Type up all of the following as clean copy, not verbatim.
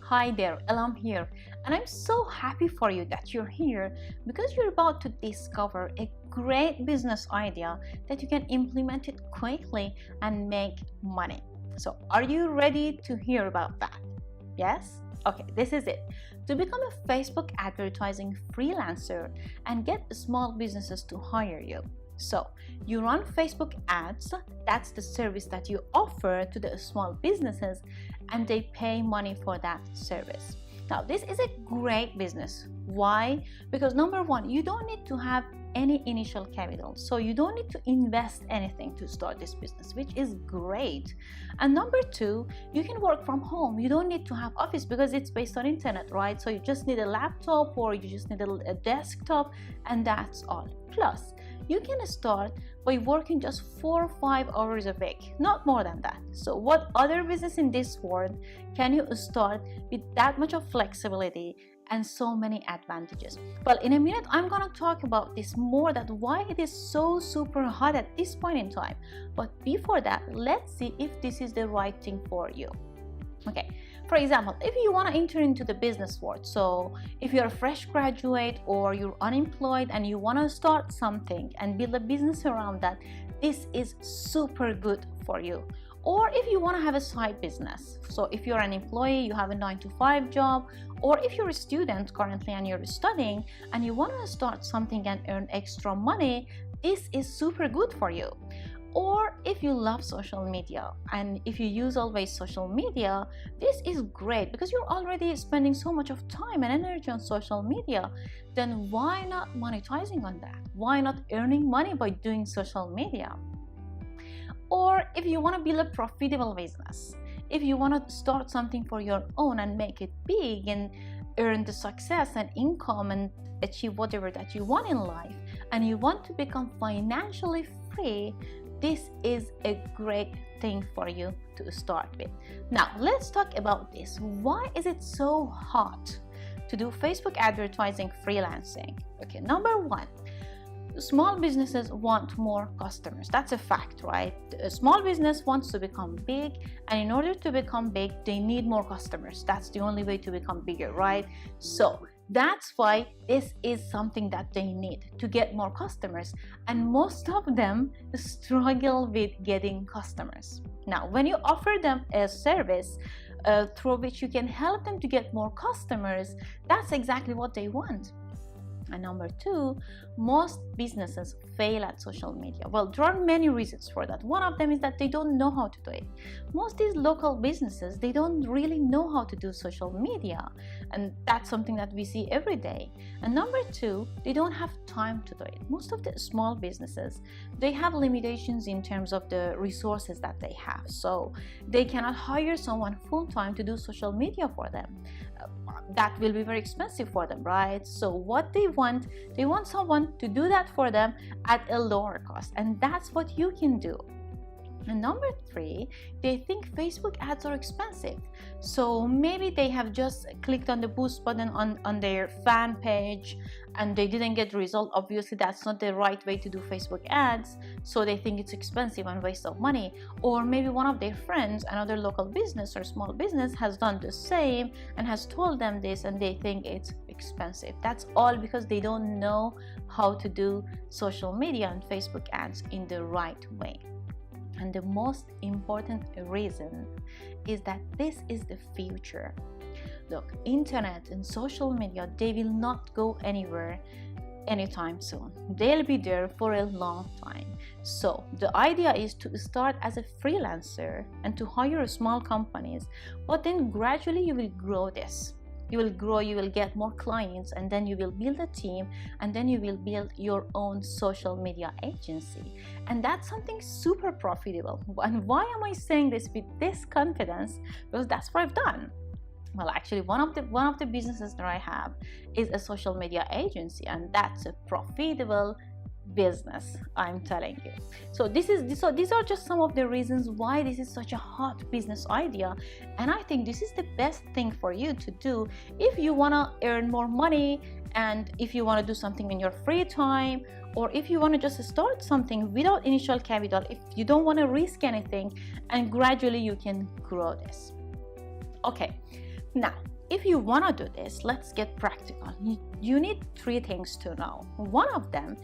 Hi there, Elam here, and I'm so happy for you that you're here because you're about to discover a great business idea that you can implement it quickly and make money. So, are you ready to hear about that? Yes? Okay, this is it. To become a Facebook advertising freelancer and get small businesses to hire you. So, you run Facebook ads, that's the service that you offer to the small businesses, and they pay money for that service. Now, this is a great business. Why? Because number one, you don't need to have any initial capital, so you don't need to invest anything to start this business, which is great. And number two, you can work from home. You don't need to have office because it's based on internet, right? So you just need a laptop or you just need a desktop, and that's all. Plus, you can start by working just 4 or 5 hours a week, not more than that. So what other business in this world can you start with that much of flexibility and so many advantages? Well, in a minute I'm gonna talk about this more, that why it is so super hot at this point in time. But before that, let's see if this is the right thing for you. Okay, for example, if you want to enter into the business world, so if you're a fresh graduate or you're unemployed and you want to start something and build a business around that, this is super good for you. Or if you want to have a side business, so if you're an employee, you have a 9-to-5 job, or if you're a student currently and you're studying and you want to start something and earn extra money, this is super good for you. Or if you love social media and if you use always social media, this is great because you're already spending so much of time and energy on social media. Then why not monetizing on that? Why not earning money by doing social media? Or if you want to build a profitable business, if you want to start something for your own and make it big and earn the success and income and achieve whatever that you want in life, and you want to become financially free, this is a great thing for you to start with. Now, let's talk about this. Why is it so hot to do Facebook advertising freelancing? Okay, number one, small businesses want more customers. That's a fact, right? A small business wants to become big, and in order to become big, they need more customers. That's the only way to become bigger, right? So that's why this is something that they need to get more customers, and most of them struggle with getting customers. Now, when you offer them a service through which you can help them to get more customers, that's exactly what they want. And number two, most businesses fail at social media. Well, there are many reasons for that. One of them is that they don't know how to do it. Most of these local businesses, they don't really know how to do social media, and that's something that we see every day. And number two, they don't have time to do it. Most of the small businesses, they have limitations in terms of the resources that they have, so they cannot hire someone full-time to do social media for them. That will be very expensive for them, right? So what they want someone to do that for them at a lower cost, and that's what you can do. And number three, they think Facebook ads are expensive. So maybe they have just clicked on the boost button on their fan page and they didn't get the result. Obviously, that's not the right way to do Facebook ads. So they think it's expensive and waste of money. Or maybe one of their friends, another local business or small business, has done the same and has told them this, and they think it's expensive. That's all because they don't know how to do social media and Facebook ads in the right way. And the most important reason is that this is the future. Look, internet and social media, they will not go anywhere anytime soon. They'll be there for a long time. So the idea is to start as a freelancer and to hire small companies, but then gradually you will grow this. You will grow, you will get more clients, and then you will build a team, and then you will build your own social media agency. And that's something super profitable. And why am I saying this with this confidence? Because that's what I've done. Well, actually, one of the businesses that I have is a social media agency, and that's a profitable business, I'm telling you. So these are just some of the reasons why this is such a hot business idea, and I think this is the best thing for you to do if you want to earn more money, and if you want to do something in your free time, or if you want to just start something without initial capital, if you don't want to risk anything, and gradually you can grow this. Okay, now if you want to do this, let's get practical. You need three things to know. One of them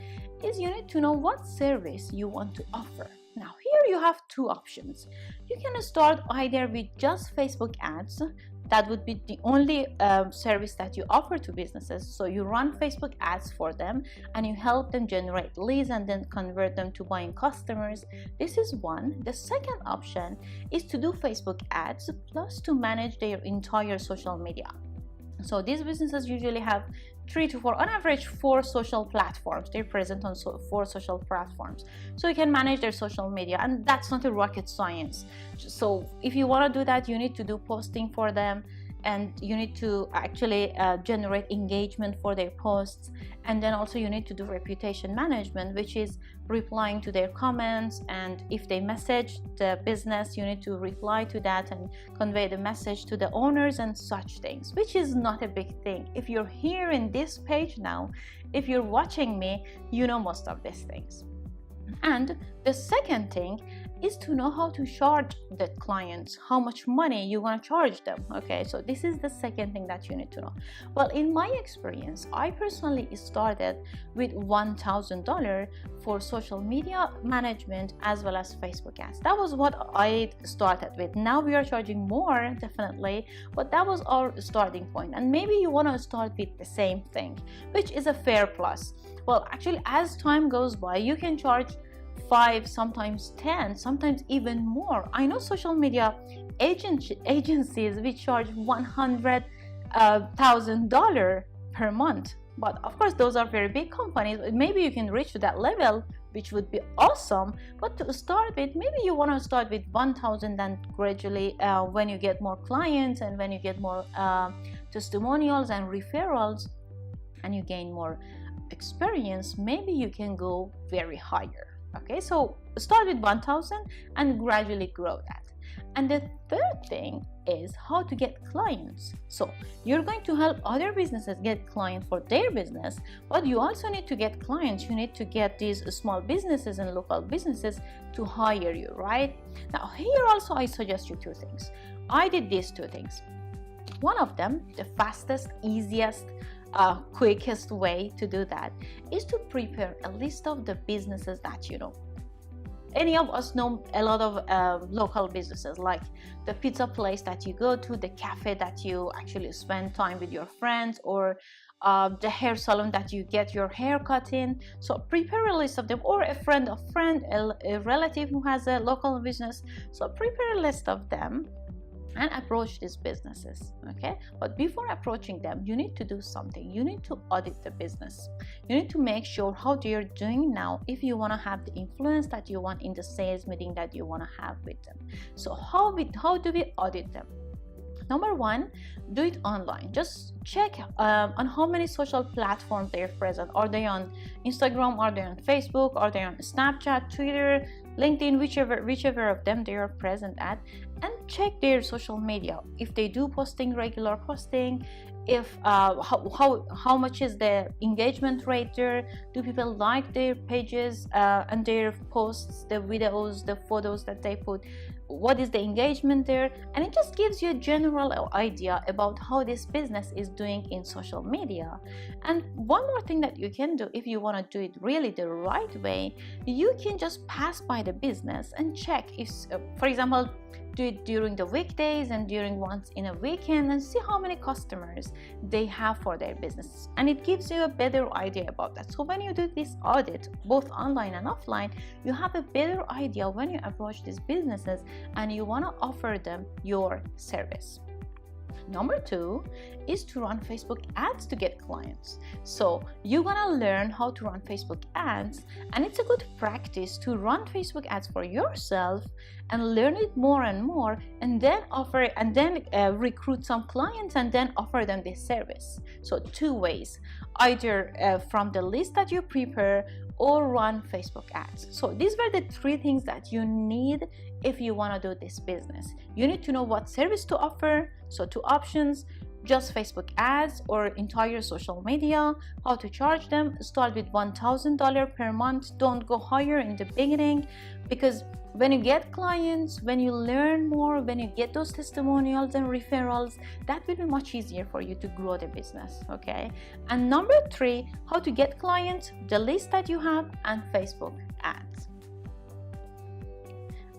is you need to know what service you want to offer. Now here you have two options. You can start either with just Facebook ads. That would be the only service that you offer to businesses. So you run Facebook ads for them and you help them generate leads and then convert them to buying customers. This is one. The second option is to do Facebook ads plus to manage their entire social media. So these businesses usually have 3 to 4, on average 4 social platforms. They're present on 4 social platforms. So you can manage their social media, and that's not a rocket science. So if you want to do that, you need to do posting for them, and you need to actually generate engagement for their posts. And then also you need to do reputation management, which is replying to their comments, and if they message the business, you need to reply to that and convey the message to the owners and such things, which is not a big thing. If you're here in this page now, if you're watching me, you know most of these things. And the second thing is to know how to charge the clients, how much money you want to charge them. Okay, so this is the second thing that you need to know. Well, in my experience, I personally started with $1,000 for social media management as well as Facebook ads. That was what I started with. Now we are charging more, definitely, but that was our starting point. And maybe you want to start with the same thing, which is a fair plus. Well, actually, as time goes by, you can charge 5, sometimes 10, sometimes even more. I know social media agencies which charge $100,000 per month, but of course those are very big companies. Maybe you can reach to that level, which would be awesome. But to start with, maybe you want to start with 1,000, and gradually when you get more clients and when you get more testimonials and referrals and you gain more experience, maybe you can go very higher. Okay, so start with 1,000 and gradually grow that. And the third thing is how to get clients. So you're going to help other businesses get clients for their business, but you also need to get clients. You need to get these small businesses and local businesses to hire you, right? Now here also I suggest you 2 things. I did these 2 things. One of them, the fastest, easiest, quickest way to do that is to prepare a list of the businesses that you know. Any of us know a lot of local businesses, like the pizza place that you go to, the cafe that you actually spend time with your friends, or the hair salon that you get your hair cut in. So prepare a list of them, or a friend of friend, a relative who has a local business. So prepare a list of them and approach these businesses. Okay, but before approaching them, you need to do something. You need to audit the business. You need to make sure how they are doing now if you want to have the influence that you want in the sales meeting that you want to have with them. So how do we audit them? Number 1, do it online. Just check on how many social platforms they are present. Are they on Instagram? Are they on Facebook? Are they on Snapchat, Twitter, LinkedIn, whichever of them they are present at, and check their social media. If they do regular posting, if how much is the engagement rate there? Do people like their pages and their posts, the videos, the photos that they put? What is the engagement there? And it just gives you a general idea about how this business is doing in social media. And one more thing that you can do, if you want to do it really the right way, you can just pass by the business and check if, for example, do it during the weekdays and during once in a weekend, and see how many customers they have for their business. And it gives you a better idea about that. So when you do this audit, both online and offline, you have a better idea when you approach these businesses and you want to offer them your service. Number 2 is to run Facebook ads to get clients. So you're gonna learn how to run Facebook ads, and it's a good practice to run Facebook ads for yourself and learn it more and more, and then recruit some clients and then offer them this service. So 2 ways, either from the list that you prepare or run Facebook ads. So these were the 3 things that you need if you want to do this business. You need to know what service to offer, so 2 options, just Facebook ads or entire social media, how to charge them. Start with $1,000 per month. Don't go higher in the beginning, because when you get clients, when you learn more, when you get those testimonials and referrals, that will be much easier for you to grow the business. Okay. And number 3, how to get clients, the list that you have, and Facebook ads.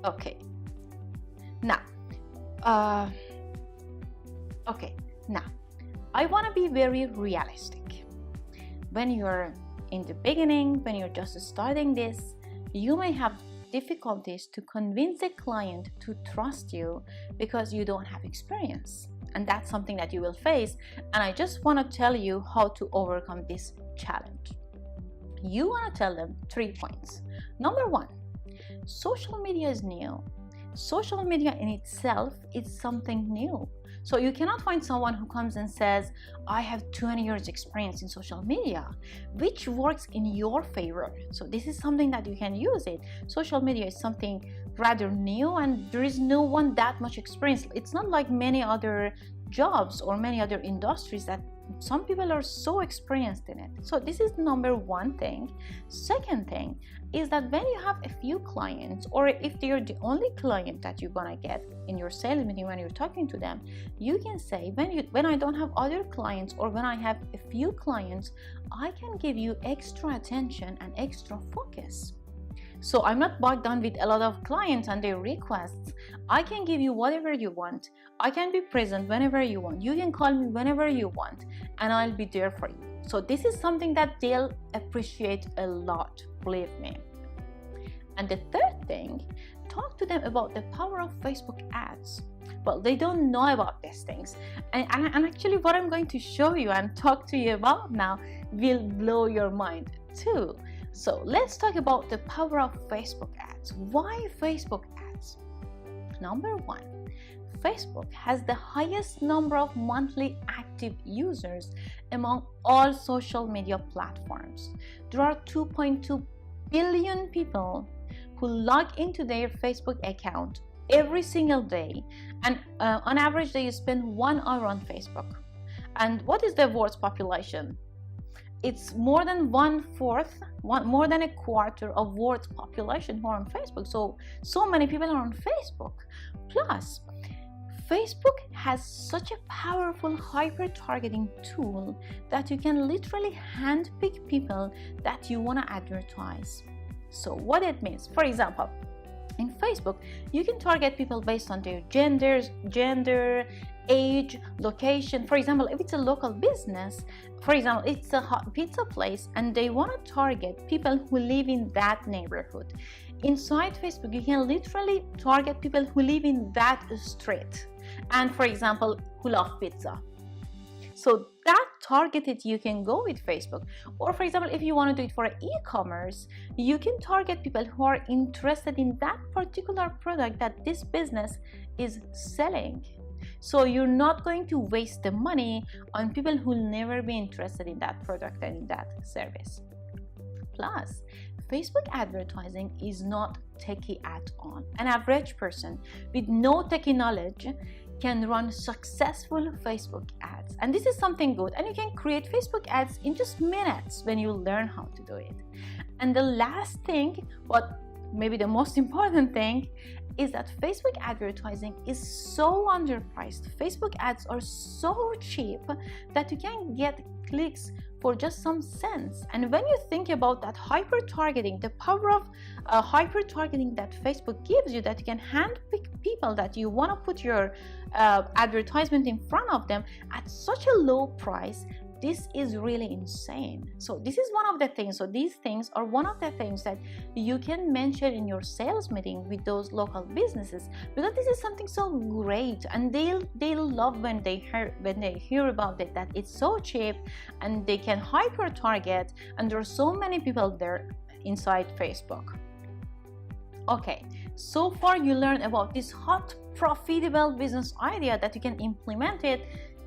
Okay. Now, I want to be very realistic. When you're in the beginning, when you're just starting this, you may have difficulties to convince a client to trust you because you don't have experience, and that's something that you will face. And I just want to tell you how to overcome this challenge. You want to tell them 3 points. Number 1, social media is new. Social media in itself is something new. So you cannot find someone who comes and says, I have 20 years experience in social media, which works in your favor. So this is something that you can use it. Social media is something rather new, and there is no one that much experience. It's not like many other jobs or many other industries that some people are so experienced in it. So this is number 1 thing. Second thing is that when you have a few clients, or if they're the only client that you're gonna get in your sales meeting, when you're talking to them, you can say, when I don't have other clients, or when I have a few clients, I can give you extra attention and extra focus. So I'm not bogged down with a lot of clients and their requests. I can give you whatever you want. I can be present whenever you want. You can call me whenever you want, and I'll be there for you. So this is something that they'll appreciate a lot, believe me. And the third thing, talk to them about the power of Facebook ads. Well, they don't know about these things. And actually what I'm going to show you and talk to you about now will blow your mind too. So let's talk about the power of Facebook ads. Why Facebook ads? Number 1, Facebook has the highest number of monthly active users among all social media platforms. There are 2.2 billion people who log into their Facebook account every single day, and on average they spend 1 hour on Facebook. And what is the world's population? It's more than 1/4, more than a quarter of world's population who are on Facebook. So many people are on Facebook. Plus, Facebook has such a powerful hyper-targeting tool that you can literally handpick people that you want to advertise. So what it means, for example, in Facebook, you can target people based on their gender, age, location. For example, if it's a local business, for example, it's a hot pizza place and they want to target people who live in that neighborhood. Inside Facebook, you can literally target people who live in that street and, for example, who love pizza. So that targeted you can go with Facebook. Or for example, if you want to do it for e-commerce, you can target people who are interested in that particular product that this business is selling. So you're not going to waste the money on people who will never be interested in that product and in that service. Plus, Facebook advertising is not techie at all. An average person with no techie knowledge can run successful Facebook ads, and this is something good. And you can create Facebook ads in just minutes when you learn how to do it. And the last thing, but maybe the most important thing, is that Facebook advertising is so underpriced. Facebook ads are so cheap that you can get clicks for just some cents. And when you think about that hyper-targeting, the power of hyper-targeting that Facebook gives you, that you can handpick people that you want to put your advertisement in front of them at such a low price, this is really insane. So this is one of the things. So these things are one of the things that you can mention in your sales meeting with those local businesses, because this is something so great, and they'll love when they hear about it, that it's so cheap and they can hyper target, and there are so many people there inside Facebook. Okay, so far you learned about this hot profitable business idea that you can implement it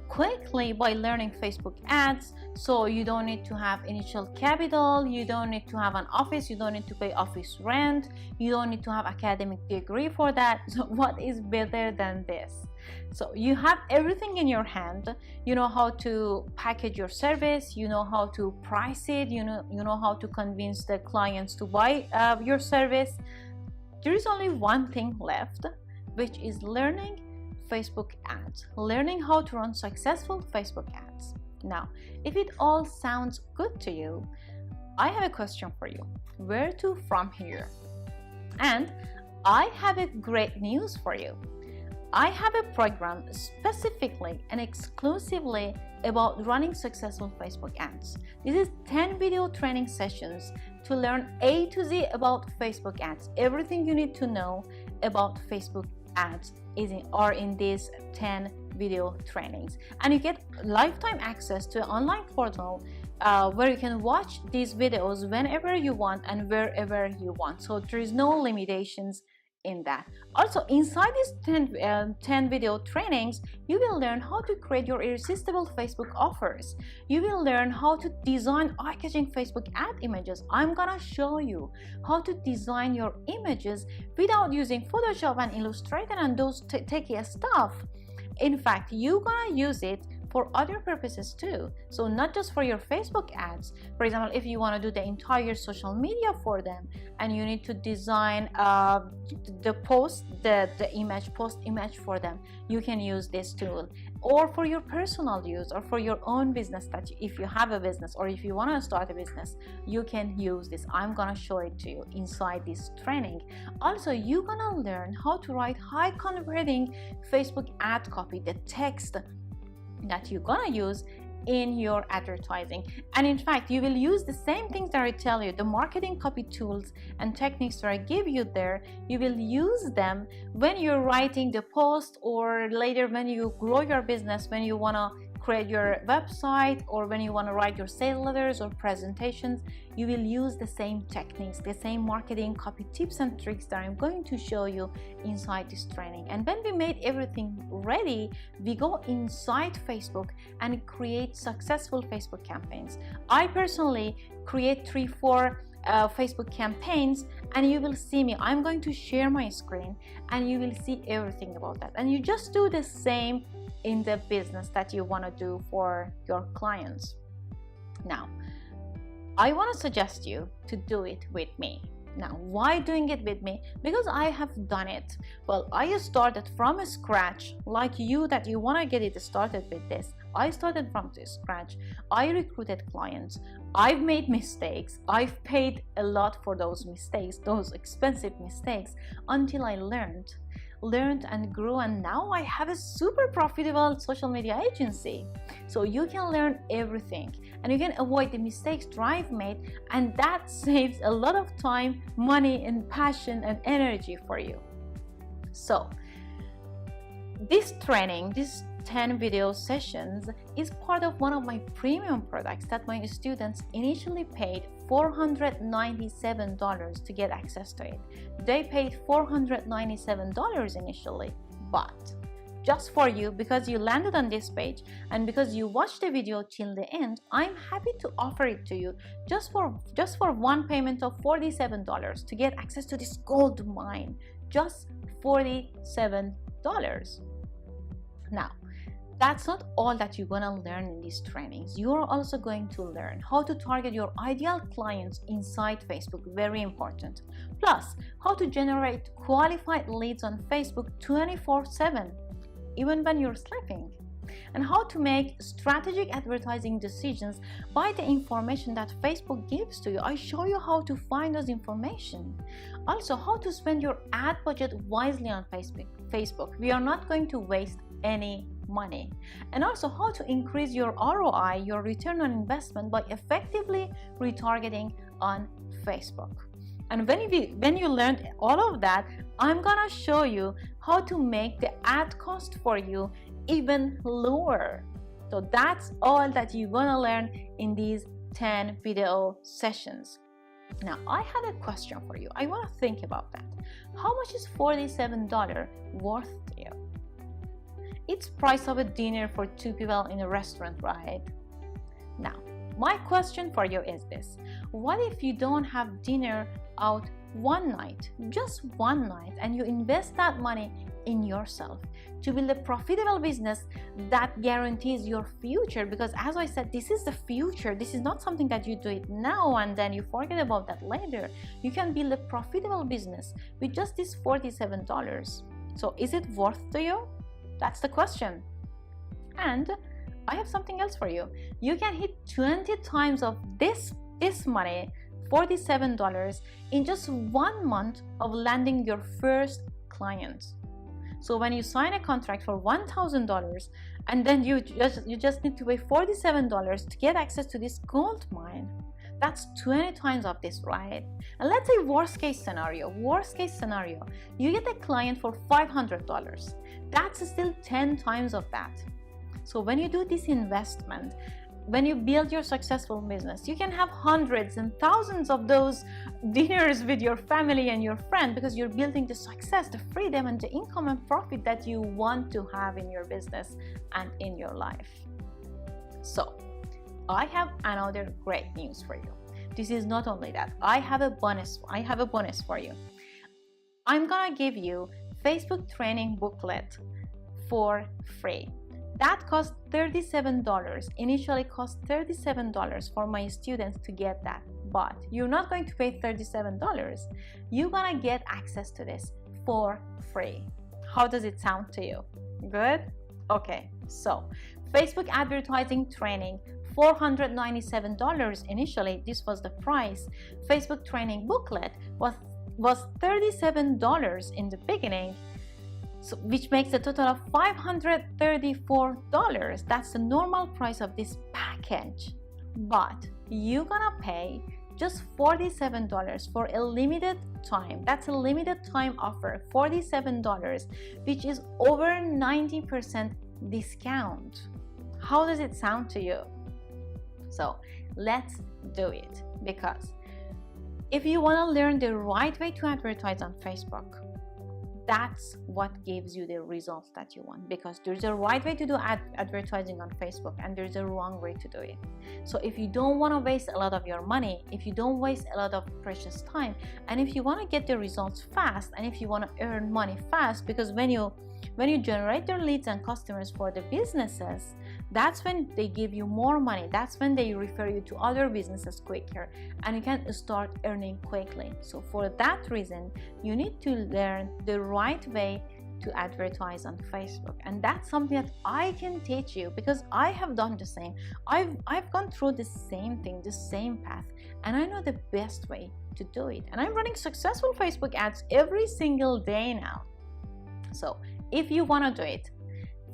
quickly by learning Facebook ads. So you don't need to have initial capital, you don't need to have an office, you don't need to pay office rent, you don't need to have academic degree for that. So what is better than this? So you have everything in your hand. You know how to package your service, you know how to price it, you know how to convince the clients to buy your service. There is only one thing left, which is learning Facebook ads, learning how to run successful Facebook ads. Now, if it all sounds good to you, I have a question for you. Where to from here? And I have a great news for you. I have a program specifically and exclusively about running successful Facebook ads. This is 10 video training sessions to learn A to Z about Facebook ads. Everything you need to know about Facebook ads are in these 10 video trainings, and you get lifetime access to an online portal where you can watch these videos whenever you want and wherever you want. So there is no limitations in that. Also, inside these 10 video trainings, you will learn how to create your irresistible Facebook offers. You will learn how to design eye-catching Facebook ad images. I'm gonna show you how to design your images without using Photoshop and Illustrator and those techie stuff. In fact, you're gonna use it for other purposes too. So not just for your Facebook ads. For example, if you want to do the entire social media for them and you need to design the post image for them, you can use this tool. Or for your personal use, or for your own business, that if you have a business or if you want to start a business, you can use this. I'm gonna show it to you inside this training. Also, you're gonna learn how to write high converting Facebook ad copy, the text that you're gonna use in your advertising. And in fact, you will use the same things that I tell you, the marketing copy tools and techniques that I give you there. You will use them when you're writing the post, or later when you grow your business, when you want to create your website, or when you want to write your sales letters or presentations. You will use the same techniques, the same marketing copy tips and tricks that I'm going to show you inside this training. And when we made everything ready, we go inside Facebook and create successful Facebook campaigns. I personally create 3-4 Facebook campaigns, and you will see me. I'm going to share my screen and you will see everything about that. And you just do the same in the business that you want to do for your clients. Now, I want to suggest you to do it with me. Now, why doing it with me? Because I have done it. Well, I started from scratch, like you, that you want to get it started with this. I started from scratch. I recruited clients. I've made mistakes. I've paid a lot for those mistakes, those expensive mistakes, until I learned and grew, and now I have a super profitable social media agency. So you can learn everything and you can avoid the mistakes that I've made, and that saves a lot of time, money, and passion and energy for you. So this training, this 10 video sessions, is part of one of my premium products that my students initially paid $497 to get access to it. They paid $497 initially, but just for you, because you landed on this page and because you watched the video till the end, I'm happy to offer it to you just for one payment of $47 to get access to this gold mine. Just $47. Now, that's not all that you're going to learn in these trainings. You're also going to learn how to target your ideal clients inside Facebook, very important. Plus, how to generate qualified leads on Facebook 24/7, even when you're sleeping. And how to make strategic advertising decisions by the information that Facebook gives to you. I show you how to find those information. Also, how to spend your ad budget wisely on Facebook. We are not going to waste any money. And also how to increase your ROI, your return on investment, by effectively retargeting on Facebook. And when you learned all of that, I'm gonna show you how to make the ad cost for you even lower. So that's all that you're gonna learn in these 10 video sessions. Now, I have a question for you. I want to think about that. How much is $47 worth to you? It's price of a dinner for 2 people in a restaurant, right? Now, my question for you is this. What if you don't have dinner out one night, just one night, and you invest that money in yourself, to build a profitable business that guarantees your future. Because as I said, this is the future. This is not something that you do it now and then you forget about that later. You can build a profitable business with just this $47. So is it worth to you? That's the question. And I have something else for you. You can hit 20 times of this money, $47, in just 1 month of landing your first client. So when you sign a contract for $1,000 and then you just need to pay $47 to get access to this gold mine, that's 20 times of this, right? And let's say worst case scenario, you get a client for $500. That's still 10 times of that. So when you do this investment, when you build your successful business, you can have hundreds and thousands of those dinners with your family and your friends, because you're building the success, the freedom, and the income and profit that you want to have in your business and in your life. So I have another great news for you. This is not only that, I have a bonus for you. I'm gonna give you Facebook training booklet for free. That cost $37. Initially cost $37 for my students to get that, but you're not going to pay $37. You're gonna get access to this for free. How does it sound to you? Good? Okay, so Facebook advertising training, $497 initially. This was the price. Facebook training booklet was $37 in the beginning. So, which makes a total of $534. That's the normal price of this package. But you're gonna pay just $47 for a limited time. That's a limited time offer, $47, which is over 90% discount. How does it sound to you? So let's do it, because if you want to learn the right way to advertise on Facebook, that's what gives you the results that you want, because there's a right way to do advertising on Facebook and there's a wrong way to do it. So if you don't want to waste a lot of your money, if you don't waste a lot of precious time, and if you want to get the results fast, and if you want to earn money fast, because when you generate their leads and customers for the businesses, that's when they give you more money. That's when they refer you to other businesses quicker, and you can start earning quickly. So for that reason, you need to learn the right way to advertise on Facebook, and that's something that I can teach you, because I have done the same. I've gone through the same thing, the same path, and I know the best way to do it, and I'm running successful Facebook ads every single day now. So if you want to do it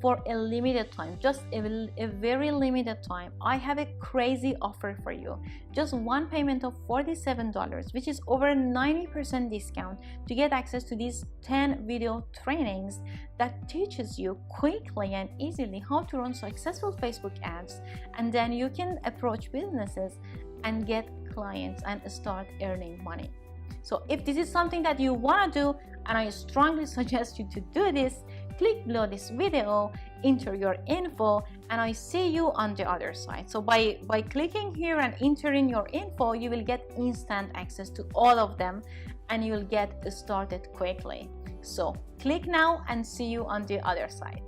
for a limited time, just a very limited time, I have a crazy offer for you. Just one payment of $47, which is over 90% discount, to get access to these 10 video trainings that teaches you quickly and easily how to run successful Facebook ads, and then you can approach businesses and get clients and start earning money. So if this is something that you want to do, and I strongly suggest you to do this, click below this video, enter your info, and I see you on the other side. So by clicking here and entering your info, you will get instant access to all of them, and you will get started quickly. So click now and see you on the other side.